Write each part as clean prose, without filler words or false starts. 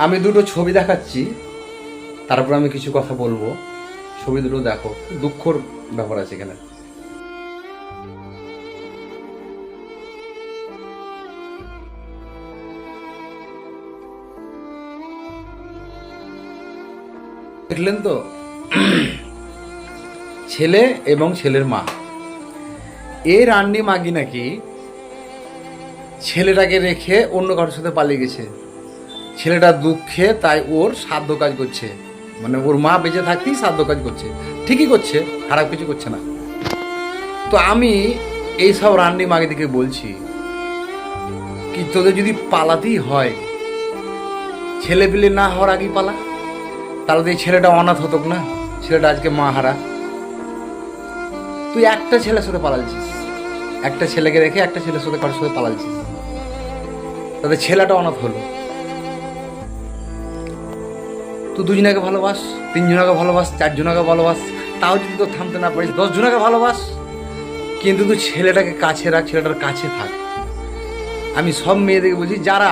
আমি দুটো ছবি দেখাচ্ছি, তারপর আমি কিছু কথা বলবো। ছবি দুটো দেখো, দুঃখর ব্যাপার আছে এখানে। দেখলেন তো, ছেলে এবং ছেলের মা, এই রান্নি মাগি নাকি ছেলেটাকে রেখে অন্য কারোর সাথে পালিয়ে গেছে। ছেলেটা দুঃখে তাই ওর সাধ্য কাজ করছে, মানে ওর মা বেঁচে থাকতেই সাধ্য কাজ করছে। ঠিকই করছে, খারাপ কিছু করছে না। তো আমি এইসব রান্নি মাগিদিকে বলছি কি, তোদের যদি পালাতেই হয়, ছেলে পিলে না হওয়ার আগেই পালা, তাহলে তো এই ছেলেটা অনাথ হতক না, ছেলেটা আজকে মা হারা। তুই একটা ছেলের সাথে পালালছিস, একটা ছেলেকে রেখে একটা ছেলের সাথে কারোর সাথে পালালছিস, তাদের ছেলেটা অনাথ হলো। তুই দুজনাকে ভালোবাস, তিনজনাকে ভালোবাস, চারজনাকে ভালোবাস, তাও যদি তোর থামতে না পারিস 10 জনাকে ভালোবাস, কিন্তু তুই ছেলেটাকে কাছে রাখ, ছেলেটার কাছে থাক। আমি সব মেয়েদেরকে বলছি, যারা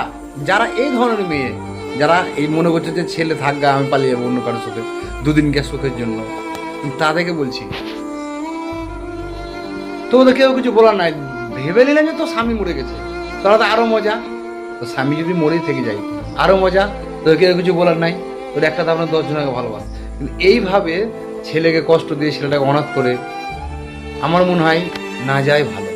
যারা এই ধরনের মেয়ে, যারা এই মনে করছে যে ছেলে থাকবে আমি পালিয়ে যাবো অন্য কারোর সাথে দুদিনকে সুখের জন্য, তাদেরকে বলছি তো ওদের কেউ কিছু বলার নাই। ভেবে নিলেন যে তোর স্বামী মরে গেছে, তাহলে তো আরো মজা। তো স্বামী যদি মরেই থেকে যায় আরো মজা, তোর কেউ কিছু বলার নাই। তোর একটা দাম 10 জনকে ভালোবাস, কিন্তু এইভাবে ছেলেকে কষ্ট দিয়ে ছেলেটাকে অনাথ করে আমার মনে হয় না যায় ভালো।